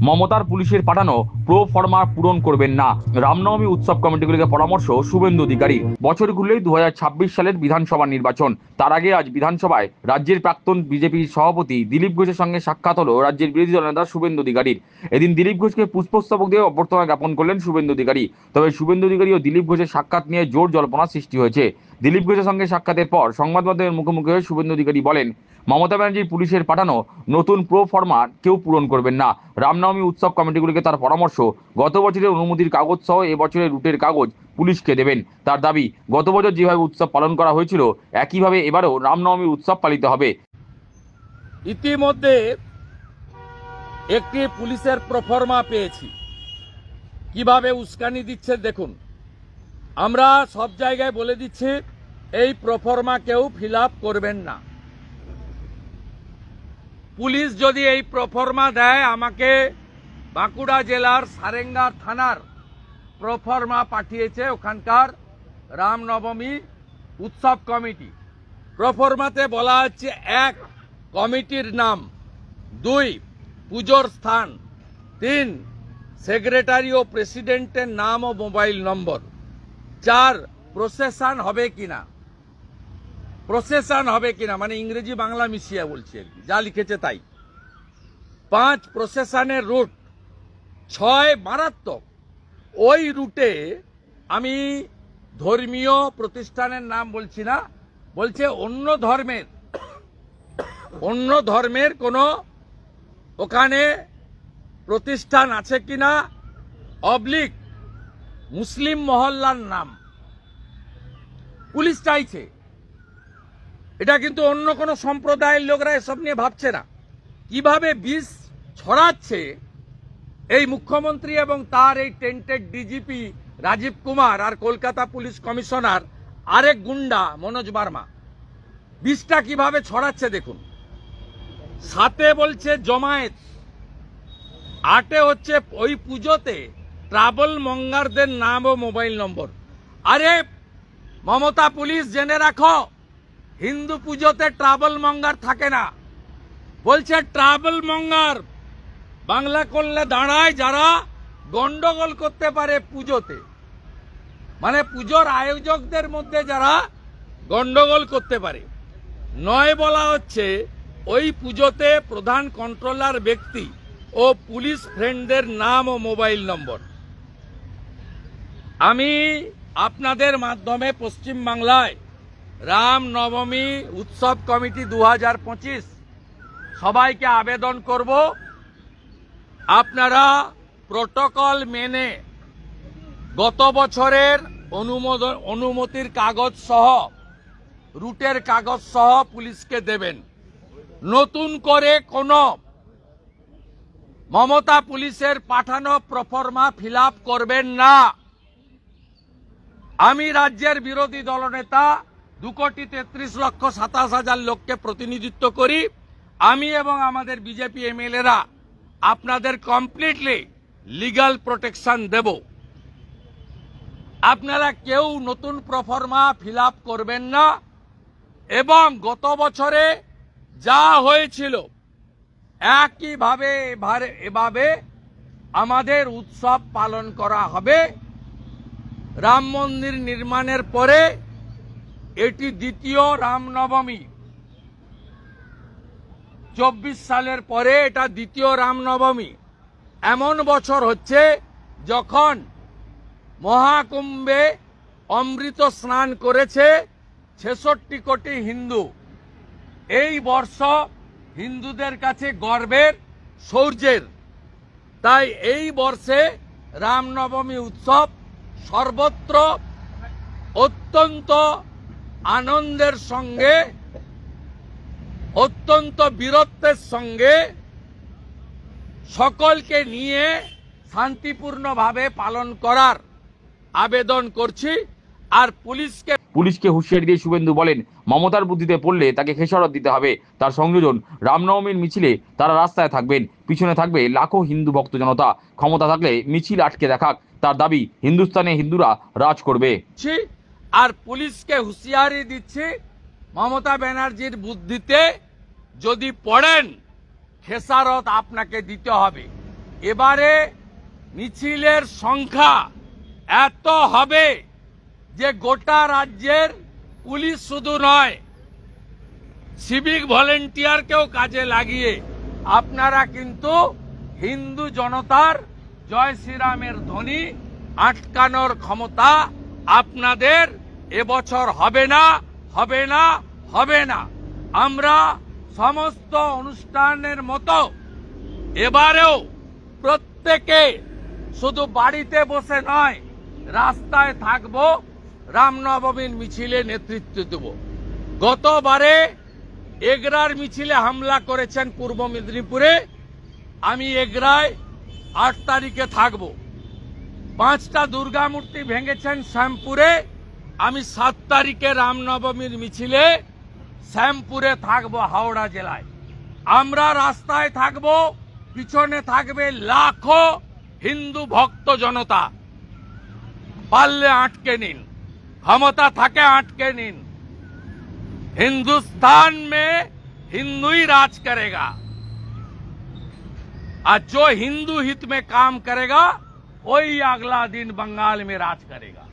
মমতার পুলিশের পাঠানো প্রো ফর্মা পূরণ করবেন না, রামনবমী উৎসব কমিটিগুলিকে পরামর্শ শুভেন্দু অধিকারী। বছর ঘুরলেই 2026 সালের বিধানসভা নির্বাচন, তার আগে আজ বিধানসভায় রাজ্যের প্রাক্তন বিজেপি সভাপতি দিলীপ ঘোষের সঙ্গে সাক্ষাৎ হলো রাজ্যের বিরোধী দলনেতা শুভেন্দু অধিকারীর। এদিন দিলীপ ঘোষকে পুষ্পস্তবক দিয়ে অভ্যর্থনা জ্ঞাপন করলেন শুভেন্দু অধিকারী। তবে শুভেন্দু অধিকারী ও দিলীপ ঘোষের সাক্ষাৎ নিয়ে জোর জল্পনা সৃষ্টি হয়েছে। দিলীপ ঘোষের সঙ্গে সাক্ষাতের পর সংবাদ মাধ্যমের মুখোমুখি হয়ে শুভেন্দু অধিকারী বলেন, মমতা ব্যানার্জির পুলিশের পাঠানো নতুন প্রো ফর্মা কেউ পূরণ করবেন না। রামনবমী উৎসব কমিটিগুলিকে তার পরামর্শ, গত বছরের অনুমতির কাগজ সহ এবছরের রুটের কাগজ পুলিশকে দেবেন। তার দাবি, গত বছর যেভাবে উৎসব পালন করা হয়েছিল একইভাবে এবারও রামনবমী উৎসব পালিত হবে। ইতিমধ্যে একটি পুলিশের প্রফর্মা পেয়েছি। কিভাবে উস্কানি দিচ্ছে দেখুন। আমরা সব জায়গায় বলে দিচ্ছি এই প্রফর্মা কেউ ফিল আপ করবেন না। পুলিশ যদি এই প্রফর্মা দেয়, আমাকে বাঁকুড়া জেলার সারেঙ্গা থানার প্রফর্মা পাঠিয়েছে ওখানকার রামনবমী উৎসব কমিটি। প্রফর্মাতে বলা হচ্ছে 1 কমিটির নাম, 2 পুজোর স্থান, 3 সেক্রেটারি ও প্রেসিডেন্টের নাম ও মোবাইল নম্বর, 4 প্রসেশন হবে কিনা, মানে ইংরেজি বাংলা মিশিয়ে বলছি আর কি, যা লিখেছে তাই। 5 প্রসেশনের রুট, 6 মারাত্মক। ওই রুটে আমি ধর্মীয় প্রতিষ্ঠানের নাম বলছি না, বলছে অন্য ধর্মের কোনো ওখানে প্রতিষ্ঠান আছে কিনা, অবলিক মুসলিম মহল্লার নাম পুলিশ চাইছে। এটা কিন্তু অন্য কোনো সম্প্রদায়ের লোকরা এসব নিয়ে ভাবছে না। কিভাবে বিষ ছড়াচ্ছে এই মুখ্যমন্ত্রী এবং তার এই টেন্টেড ডিজিপি রাজীব কুমার আর কলকাতা পুলিশ কমিশনার আরেক গুন্ডা মনোজ বার্মা, বিষটা কিভাবে ছড়াচ্ছে দেখুন। 7 বলছে জমায়েত, 8 হচ্ছে ওই পুজোতে ট্রাভেল মঙ্গারদের নাম ও মোবাইল নম্বর। আরে মমতা পুলিশ জেনে রাখো, হিন্দু পুজোতে ট্রাভেল মঙ্গার থাকে না। বলছে ট্রাভেল মঙ্গার বাংলা করলে দাঁড়ায় যারা গন্ডগোল করতে পারে পুজোতে, মানে পুজোর আয়োজকদের মধ্যে যারা গন্ডগোল করতে পারে। 9 বলা হচ্ছে ওই পুজোতে প্রধান কন্ট্রোলার ব্যক্তি ও পুলিশ ফ্রেন্ডদের নাম ও মোবাইল নম্বর। আমি আপনাদের মাধ্যমে পশ্চিমবাংলায় রামনবমী উৎসব কমিটি 2025 সবাইকে আবেদন করব, আপনারা প্রোটোকল মেনে গত বছরের অনুমতির কাগজ সহ রুটের কাগজ সহ পুলিশকে দেবেন। নতুন করে কোনো মমতা পুলিশের পাঠানো প্রফর্মা ফিল আপ করবেন না। আমি রাজ্যের বিরোধী দলনেতা 2,33,27,000 লোককে প্রতিনিধিত্ব করি। আমি এবং আমাদের বিজেপি এমএলএরা আপনাদের কমপ্লিটলি লিগ্যাল প্রোটেকশন দেব। আপনারা কেউ নতুন প্রফর্মা ফিল আপ করবেন না এবং গত বছরে যা হয়েছিল একইভাবে এভাবে আমাদের উৎসব পালন করা হবে। রাম মন্দির নির্মাণের পরে এটি দ্বিতীয় রামনবমী, 24 সালের পরে এটা দ্বিতীয় রামনবমী। এমন বছর হচ্ছে যখন মহাকুম্ভে অমৃত স্নান করেছে 66 কোটি হিন্দু। এই বর্ষ হিন্দুদের কাছে গর্বের, শৌর্যের। তাই এই বর্ষে রামনবমী উৎসব সর্বত্র অত্যন্ত আনন্দের সঙ্গে, অত্যন্ত বীরত্বের সঙ্গে সকলকে নিয়ে শান্তিপূর্ণভাবে পালন করার আবেদন করছি। আর পুলিশকে হুঁশিয়ারি দিয়ে শুভেন্দু বলেন, মমতার বুদ্ধিতে পড়লে তাকে খেসারত দিতে হবে। তার সংযোজন, রামনবমীর মিছিলে তারা রাস্তায় থাকবেন, পিছনে থাকবে লাখো হিন্দু ভক্ত জনতা। ক্ষমতা থাকলে মিছিল আটকে দেখাক। তার দাবি, হিন্দুস্তানে হিন্দুরা রাজ করবে। আর পুলিশকে হুঁশিয়ারি দিচ্ছি, মমতা ব্যানার্জির বুদ্ধিতে যদি পড়েন খেসারত আপনাকে দিতে হবে। এবারে মিছিলের সংখ্যা এত হবে যে গোটা রাজ্যের পুলিশ শুধু নয়, সিভিক ভলেন্টিয়ারকেও কাজে লাগিয়ে আপনারা কিন্তু হিন্দু জনতার জয় শ্রীরামের ধ্বনি আটকানোর ক্ষমতা আপনাদের এবছর হবে না, হবে না, হবে না। আমরা সমস্ত অনুষ্ঠানের মতো এবারেও প্রত্যেকে শুধু বাড়িতে বসে নয়, রাস্তায় থাকব, রামনবমীর মিছিলে নেতৃত্ব দেব। গতবারে এগরার মিছিলে হামলা করেছেন পূর্ব মেদিনীপুরে, আমি এগরায় 8 তারিখে থাকব। 5টা দুর্গা মূর্তি ভেঙেছেন শ্যামপুরে, আমি 7 তারিখে রামনবমীর মিছিলে শ্যামপুরে থাকব হাওড়া জেলায়। আমরা রাস্তায় থাকব, পিছনে থাকবে লাখো হিন্দু ভক্ত জনতা। পারলে আটকে নিন, ক্ষমতা থাকে আটকে নিন। हिंदुस्तान में हिंदू ही राज करेगा और जो हिंदू हित में काम करेगा वही अगला दिन बंगाल में राज करेगा।